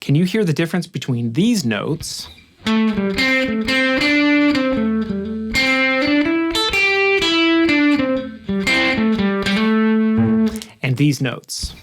can you hear the difference between these notes and these notes?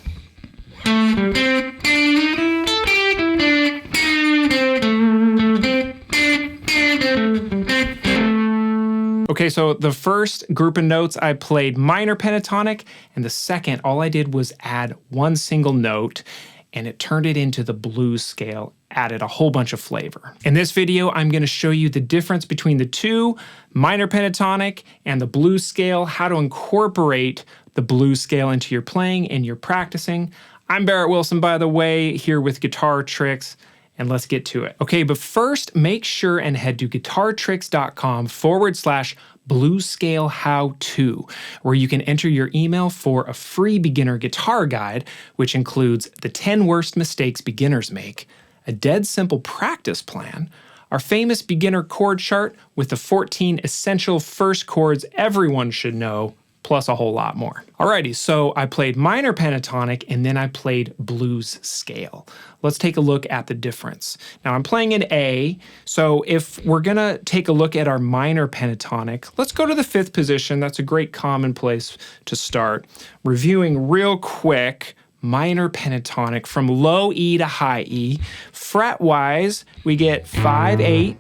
Okay, so the first group of notes I played minor pentatonic, and the second, all I did was add one single note, and it turned it into the blues scale, added a whole bunch of flavor. In this video, I'm gonna show you the difference between the two, minor pentatonic and the blues scale, how to incorporate the blues scale into your playing and your practicing. I'm Barrett Wilson, by the way, here with Guitar Tricks, and let's get to it. Okay, but first, make sure and head to guitartricks.com/blues scale how-to, where you can enter your email for a free beginner guitar guide, which includes the 10 worst mistakes beginners make, a dead simple practice plan, our famous beginner chord chart with the 14 essential first chords everyone should know, plus a whole lot more. Alrighty, so I played minor pentatonic and then I played blues scale. Let's take a look at the difference. Now I'm playing in A, so if we're gonna take a look at our minor pentatonic, let's go to the 5th position. That's a great common place to start. Reviewing real quick, minor pentatonic from low E to high E. Fret-wise, we get 5-8,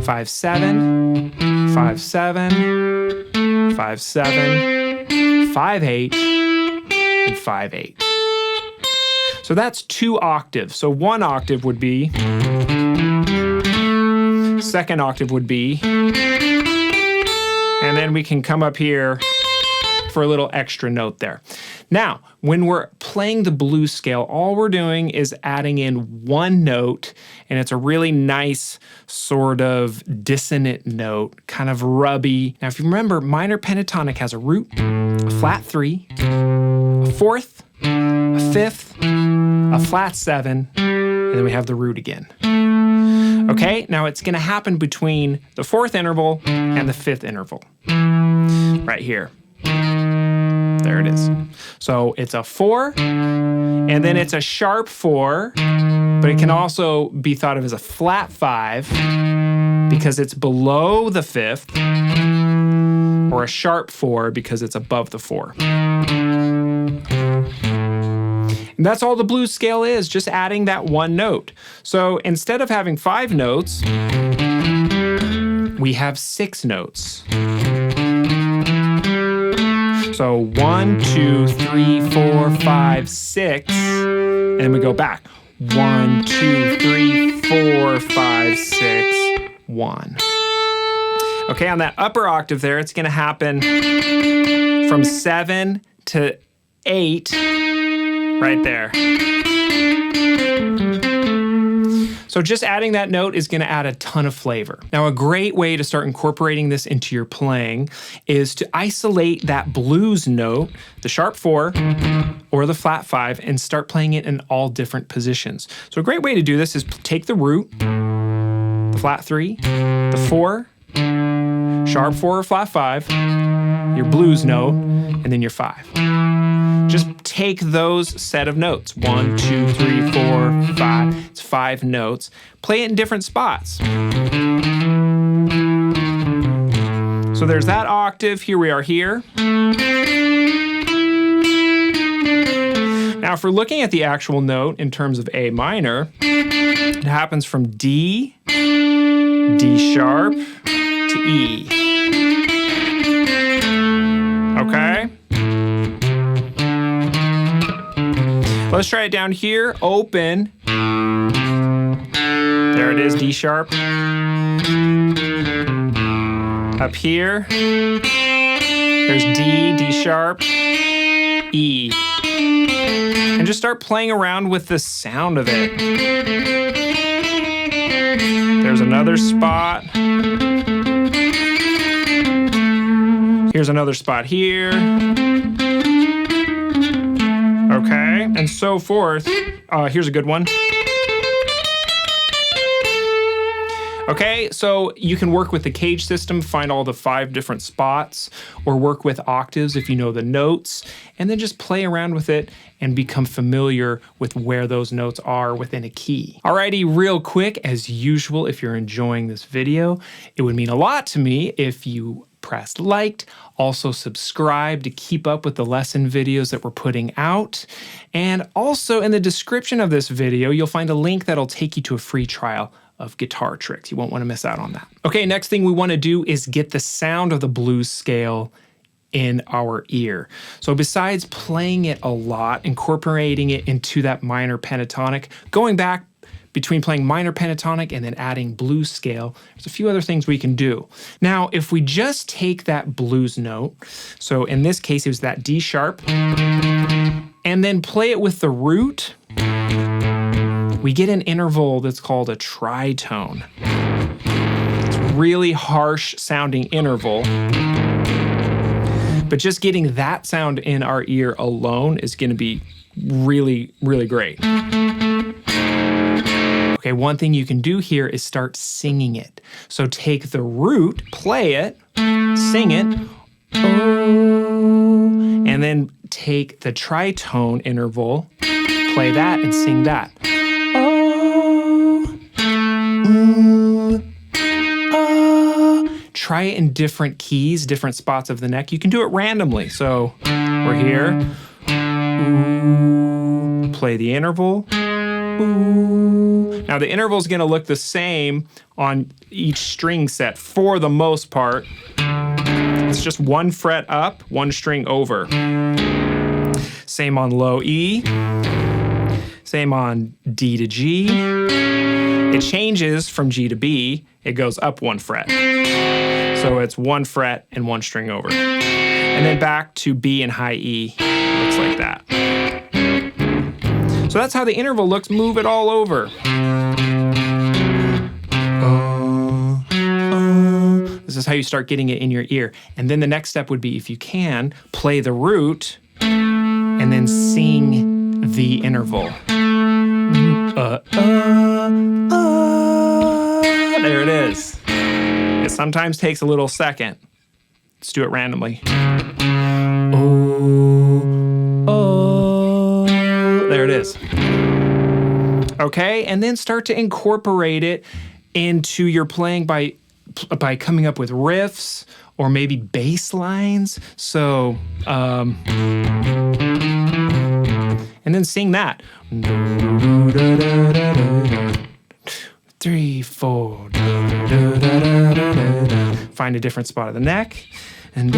5-7, 5-7, 5-7, 5-8, and 5-8. So that's 2 octaves. So 1 octave would be, 2nd octave would be, and then we can come up here for a little extra note there. Now, when we're playing the blues scale, all we're doing is adding in 1 note, and it's a really nice sort of dissonant note, kind of rubby. Now, if you remember, minor pentatonic has a root, a flat 3, a 4th, a 5th, a flat 7, and then we have the root again. Okay, now it's gonna happen between the 4th interval and the 5th interval, right here. There it is. So it's a 4, and then it's a sharp 4, but it can also be thought of as a flat 5 because it's below the 5th, or a sharp 4 because it's above the 4. And that's all the blues scale is, just adding that 1 note. So instead of having 5 notes, we have 6 notes. So 1, 2, 3, 4, 5, 6, and then we go back. 1, 2, 3, 4, 5, 6, 1. Okay, on that upper octave there, it's gonna happen from 7 to 8, right there. So just adding that note is gonna add a ton of flavor. Now, a great way to start incorporating this into your playing is to isolate that blues note, the sharp 4 or the flat 5, and start playing it in all different positions. So a great way to do this is take the root, the flat 3, the 4, sharp 4 or flat 5, your blues note, and then your 5. Just take those set of notes. 1, 2, 3, 4, 5. It's 5 notes. Play it in different spots. So there's that octave. Here we are here. Now, if we're looking at the actual note in terms of A minor, it happens from D, D sharp, to E. Okay? Let's try it down here. Open. There it is, D sharp. Up here, there's D, D sharp, E. And just start playing around with the sound of it. There's another spot. Here's another spot here. Okay, and so forth. Here's a good one. Okay, so you can work with the cage system, find all the 5 different spots, or work with octaves if you know the notes, and then just play around with it and become familiar with where those notes are within a key. Alrighty, real quick, as usual, if you're enjoying this video, it would mean a lot to me if you pressed liked, also subscribe to keep up with the lesson videos that we're putting out. And also in the description of this video, you'll find a link that'll take you to a free trial of guitar tricks. You won't want to miss out on that. Okay, next thing we want to do is get the sound of the blues scale in our ear. So besides playing it a lot, incorporating it into that minor pentatonic, going back between playing minor pentatonic and then adding blues scale, there's a few other things we can do. Now, if we just take that blues note, so in this case it was that D sharp, and then play it with the root, we get an interval that's called a tritone. It's a really harsh sounding interval, but just getting that sound in our ear alone is going to be really, really great. Okay, one thing you can do here is start singing it. So take the root, play it, sing it, oh, and then take the tritone interval, play that and sing that. Try it in different keys, different spots of the neck. You can do it randomly. So we're here. Ooh, play the interval. Ooh. Now the interval is going to look the same on each string set for the most part. It's just 1 fret up, 1 string over. Same on low E. Same on D to G. It changes from G to B. It goes up 1 fret. So it's 1 fret and 1 string over. And then back to B and high E. Looks like that. So that's how the interval looks. Move it all over. This is how you start getting it in your ear. And then the next step would be, if you can, play the root and then sing the interval. There it is. It sometimes takes a little second. Let's do it randomly. There it is. Okay, and then start to incorporate it into your playing by coming up with riffs or maybe bass lines. So, and then sing that. 3, 4. Find a different spot of the neck. And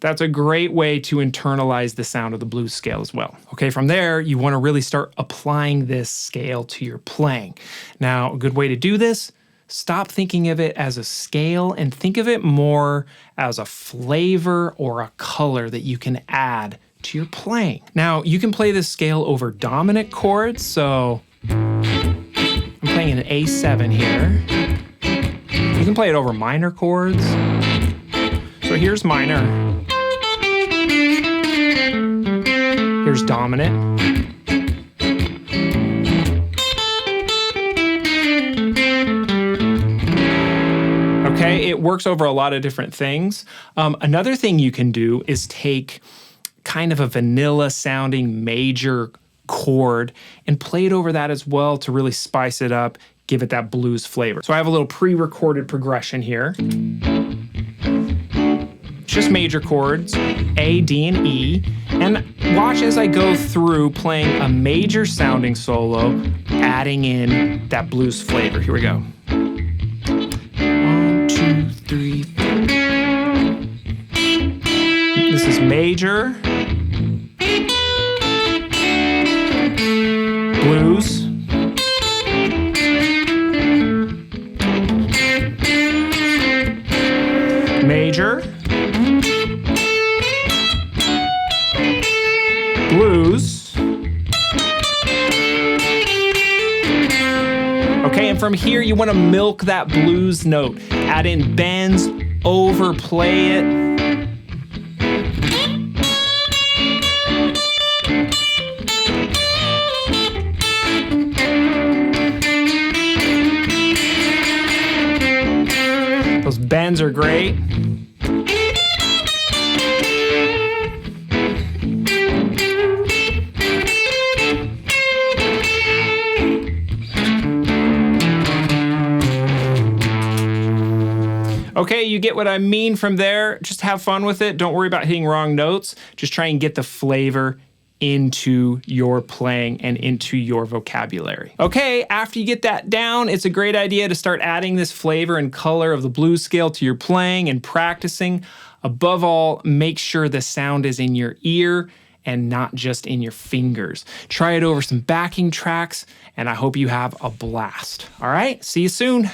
that's a great way to internalize the sound of the blues scale as well. Okay, from there, you want to really start applying this scale to your playing. Now, a good way to do this, stop thinking of it as a scale and think of it more as a flavor or a color that you can add to your playing. Now, you can play this scale over dominant chords, so I'm playing an A7 here. You can play it over minor chords. So here's minor. Here's dominant. Okay, it works over a lot of different things. Another thing you can do is take kind of a vanilla sounding major chord and play it over that as well to really spice it up, give it that blues flavor. So I have a little pre-recorded progression here. Just major chords, A, D, and E. And watch as I go through playing a major sounding solo, adding in that blues flavor. Here we go. 1, 2, 3, 4. This is major. Blues. Major. Blues. Okay, and from here you want to milk that blues note. Add in bends, overplay it. tones are great. Okay, you get what I mean from there. Just have fun with it. Don't worry about hitting wrong notes. Just try and get the flavor into your playing and into your vocabulary. Okay, after you get that down, it's a great idea to start adding this flavor and color of the blues scale to your playing and practicing. Above all, make sure the sound is in your ear and not just in your fingers. Try it over some backing tracks, and I hope you have a blast. All right, see you soon.